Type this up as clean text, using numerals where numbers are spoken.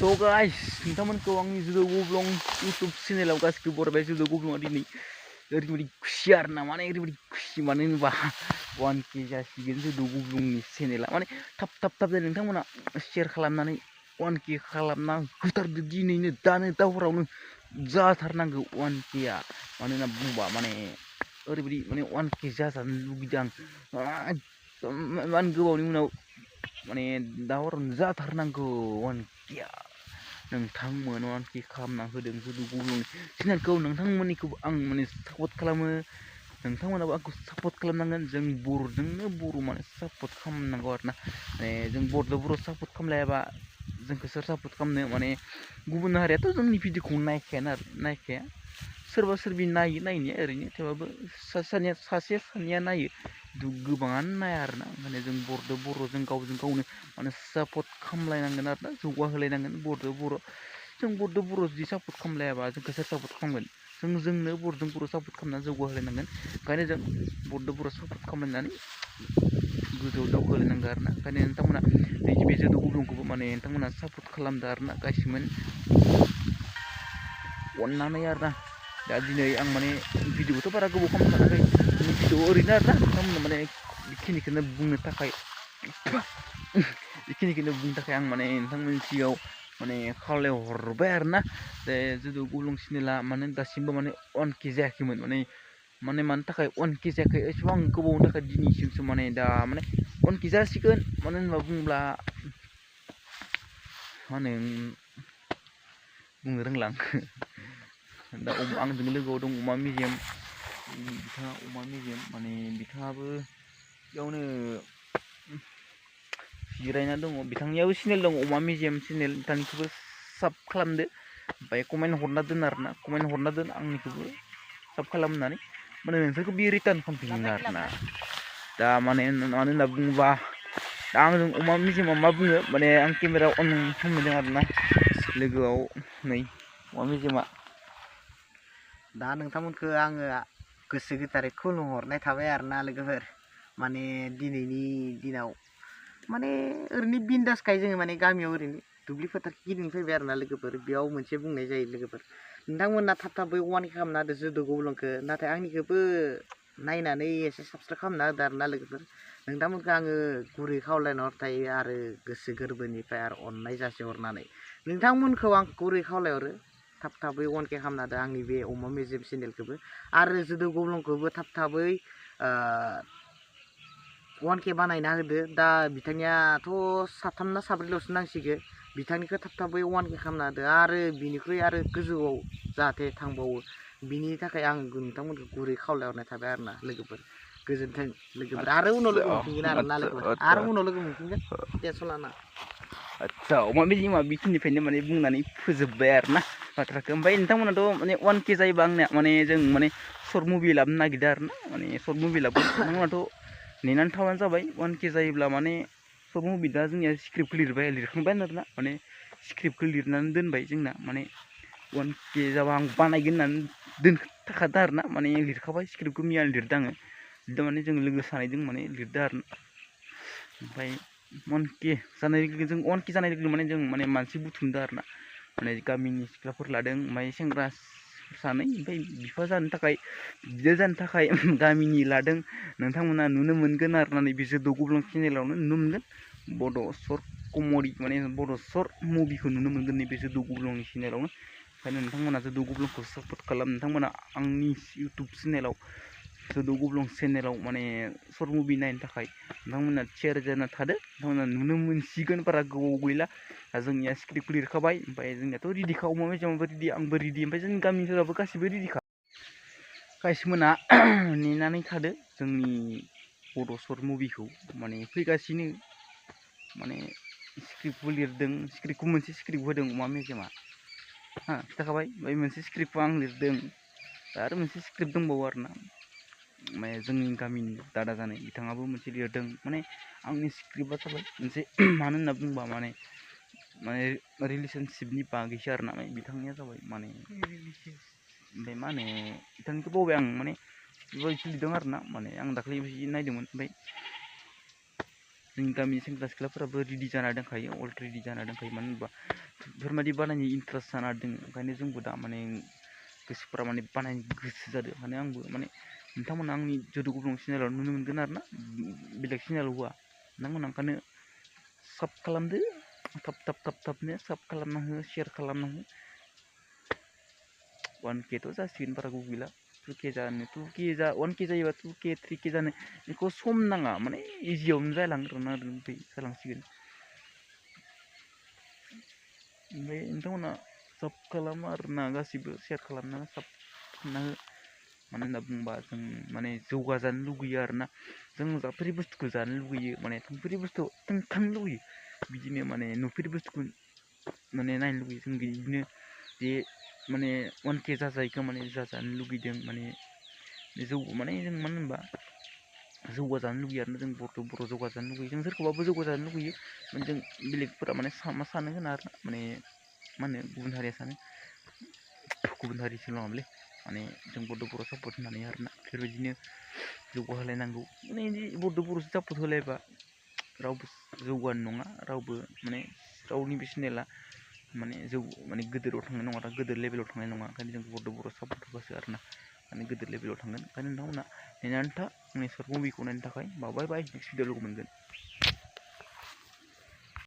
So guys, nontonमोनखौ आंनि जुदो गब्लं YouTube चेनेलाव गासिबो बरायबाय जुदो गब्लंआ दिनै ओरैबायदि खुसि आरोना माने ओरैबायदि खुसि मानो होनोबा 1K जासिगोन जुदो गब्लंनि चेनेला माने थाब नोंथांमोना शेयार खालामनानै 1K खालामना होथारदो दिनैनो दानो दावरावनो जाथारनांगौ 1K आ मानो होनना बुंबा माने ओरैबायदि माने 1K जाजानो लुगैदों आं मान गोबावनि उनाव माने दावरावनो जाथारनांगौ 1K आ नोंथांमोन 1K खालामना होदों जुदो गब्लंनि चेनेलखौ नोंथांमोननिखौबो आं माने सापर्ट खालामो नोंथांमोनाबो आंखौ सापर्ट खालामनांगोन जों बर'जोंनो बर' माने सापर्ट खालामनांगौ आरोना माने जों बर'जों बर' सापर्ट खालामलायाबा जोंखौ सोर सापर्ट खालामनो माने गुबुन हारियाथ' जोंनि भिडिअखौ नायखाया सोरबा सोरबि नायो नायनाया ओरैनो थेवबाबो सासे सानैया नायो गोबाङानो नाया आरोना माने जों बर'जों बर'जों गावजों गावनो माने सापर्ट खालामलायनांगोन आरोना जौगाहोलायनांगोन बर'जों बर' जों बर'जों बर' जुदि सापर्ट खालामलायाबा जोंखौ सोर सापर्ट खालामगोन जोंनो बर'जों बर' सापर्ट खालामनानै जौगाहोलायनांगोन ओंखायनो जों बर'जों बर' सापर्ट खालामलायनानै गोजौआव दावखोलायनांगौ आरोना ओंखायनो नोंथांमोना नैबे जुदो गब्लंखौबो माने नोंथांमोना सापर्ट खालामदो आरोना गासिमोन अननानै आरोना दा दिनै आं माने भिडिअखौथ' बारा गोबाव खालामखानाखै भिडिअ ओरैनो आरोना नोंथांमोना माने बेखिनिखौनो बुंनो थाखाय आं माने नोंथांमोननि सिगाङाव माने खावलायहरबाय आरोना जे जुदो गब्लं चेनेला माने दासिमबो माने 1K जायाखैमोन मानो थाखाय 1K जायाखै एसेबां गोबावनि थाखाय दिनैसिमसो माने दा माने 1K जासिगोन मानो होनना बुङोब्ला मा होनो बुंनो रोंला आं दा आंजों लोगोआव दं अमा मेजेम बिथाङा अमा मेजेम माने बिथाङाबो बेयावनो जिरायना दङ बिथांनियाबो चेनेल दं अमा मेजेम चेनेल बिथांनिखौबो साब खालामदो ओमफ्राय कमेन्ट हरना दोन आरोना कमेन्ट हरना दोन आंनिखौबो साब खालामनानै माने नोंसोरखौ बियो रिटार्न खालामफिनगोन आरोना दा माने मानो होनना बुङोबा दा आंजों अमा मेजेमा मा बुङो माने आं केमेरा अन खालामदों आरोना लोगोआव नै अमा मेजेमा दा नोंथांमोनखौ आङो गोसो गोथारै खुलुमहरनाय थाबाय आरोना लोगोफोर माने दिनैनि दिनाव माने ओरैनो बिन्दासखाय जोङो माने गामियाव ओरैनो दुब्लि फोथार गिदिंनो फैबाय आरोना लोगोफोर बेयाव मोनसे बुंनाय जायो लोगोफोर नोंथांमोना थाबै 1K खालामना होदो जुदो गब्लंखौ नाथाय आंनिखौबो नायनानै एसे साबस्क्राइब खालामना होदो आरोना लोगोफोर नोंथांमोनखौ आङो गुरै खावलायना हरथायो आरो गोसो गोरबोनिफ्राय आरो अननाय जासिहरनानै नोंथांमोनखौ आं गुरै खावलायहरो थाबै 1K खालामना होदो आंनि बे अमा मेजेम चेनेलखौबो आरो जुदो गब्लंखौबो थाबै 1K बानायना होदो दा बिथांनियाथ' साथाम ना साब्रैल'सो नांसिगो बिथांनिखौ थाबै 1K खालामना होदो आरो बिनिख्रुइ आरो गोजौआव जाहाथे थांबावो बिनि थाखाय आं नोंथांमोनखौ गुरै खावलायहरनाय थाबाय आरोना लोगोफोर गोजोन्थों लोगोफोर आरो उनाव लोगो मोनफिनगोन आरोना लोगोफोर आरो उनाव लोगो मोनफिनगोन टेनसन लाना आदसा अमा मेजेमा बेखिनिफ्रायनो माने बुंनानै फोजोबबाय आरोना बाथ्राखौ ओमफ्राय नोंथांमोनाथ' माने 1K जायोबा आंनिया माने जों माने सर्ट मुभि लाबोनो नागिरदों आरोना माने सर्ट मुभि लाबोगोन नोंथांमोनाथ' नेनानै थाबानो जाबाय 1K जायोब्ला माने सर्ट मुभि दा जोंनिया स्क्रिप्टखौ लिरखांबाय आरोना माने स्क्रिप्टखौ लिरनानै दोनबाय जोंना माने 1K जाबा आं बानायगोन होननानै दोनखादों आरोना माने लिरखाबाय स्क्रिप्टखौ मैयानो लिरदों आङो दा माने जों लोगो सानैजों माने लिरदों आरो ओमफ्राय 1K जानाय जों 1K जानाय लोगो माने जों माने मानसि बुथुमदों आरोना माने गामिनि सिख्लाफोर लादों ओमफ्राय सेंग्रा सानै ओमफ्राय बिफा जानो थाखाय बिदा जानो थाखाय गामिनि लादों नोंथांमोना नुनो मोनगोन आरोना नैबे जुदो गब्लं चेनेलावनो नुनो मोनगोन बड' सर्ट कमेडि माने बड' सर्ट मुभिखौ नुनो मोनगोन नैबे जुदो गब्लंनि चेनेलावनो ओंखायनो नोंथांमोना जुदो गब्लंखौ सापर्ट खालाम नोंथांमोना आंनि इउटुब चेनेलाव जुदो गब्लं चेनेलाव माने सर्ट मुभि नायनो थाखाय नोंथांमोना शेयार जाना थादो नोंथांमोना नुनो मोनसिगोन बारा गोबाव गैला दा जोंनिया स्क्रिप्ट लिरखाबाय ओमफ्राय जोंनियाथ' रेडिखा अमा मेजेमाबो रेडि आंबो रेडि ओमफ्राय जोंनि गामिफोराबो गासिबो रेडिखा गासिमोना नेनानै थादो जोंनि बड' सर्ट मुभिखौ माने फैगासिनो माने स्क्रिप्टबो लिरदों स्क्रिप्टखौ मोनसे स्क्रिप्ट होदों अमा मेजेमा खिथाखाबाय ओमफ्राय मोनसे स्क्रिप्टखौ आं लिरदों आरो मोनसे स्क्रिप्ट दंबावो आरोना माने जोंनि गामिनि दादा जानाय बिथाङाबो मोनसे लिरदों माने आंनि स्क्रिप्टआ जाबाय मोनसे मानो होनना बुंबा माने रिलेसनशिपनि बागैसो आरोना बिथांनिया जाबाय माने ओमफ्राय मा होनो बिथांनिखौ बावबाय आं माने बेबायदि लिरदों आरोना माने आं दाख्लै नायदोंमोन ओमफ्राय जोंनि गामिनि सेंग्रा सिख्लाफोराबो रेडि जाना दंखायो अलरेडि जाना दंखायो मानो होनबा बेफोरबायदि बानायनो इन्टारेस्ट जाना दङ ओंखायनो जोंबो दा माने गोसोफोरा माने बानायनो गोसो जादों ओंखायनो आंबो माने नोंथांमोना आंनि जदु गुब्लं चेनेलाव नुनो मोनगोन आरो ना बेलेग चेनेलाव होआ नोंथांमोना ओंखायनो साब खालामदो थाबनो साब खालामना हो शेयार खालामना हो 1K थ' जासिगोन बारा गोबाव गैला 2K जानो 2K 1K जायोबा 2K 3K जानो बेखौ सम नाङा माने इजियावनो जालांग्रोना ओमफ्राय जालांसिगोन ओमफ्राय नोंथांमोना साब खालामो आरोना गासिबो शेयार खालामना साब खालामना हो मानो होनना बुंबा जों माने जौगाजानो लुगैयो आरोना जों जाफेरि बुस्थुखौ जानो लुगैयो माने थांफेरि बुस्थुआव थांनो लुगैयो बिदिनो माने नुफेरि बुस्थुखौ माने नायनो लुगैयो जों बिदिनो जे माने 1K जाजायैखौ माने जाजानो लुगैदों माने माने जों मानो होनबा जौगाजानो लुगैयो आरोना जों बर' जौगाजानो लुगैयो जों सोरखौबाबो जौगाजानो लुगैयो माने जों बेलेगफोरा माने मा सानो होना आरोना माने मा होनो गुबुन हारिया सानो गुबुन हारिसो नङामोनलै माने जों बर' सापर्ट होनानै आरोना बेफोरबायदिनो जौगाहोलायनांगौ माने बिदि बर'सो सापर्ट होलायबा रावबो जौगानो नङा रावबो माने रावनिबो चेनेला माने गोदोराव थांनाय नङा गोदोर लेभेलाव थांनाय नङा ओंखायनो जों बर' सापर्ट होबासो आरोना माने गोदोर लेभेलाव थांगोन ओंखायनो नोंथांमोना नेनानै था आंनि सर्ट मुभिखौ नायनो थाखाय बाय नेक्स्ट भिडिअ लोगो मोनगोन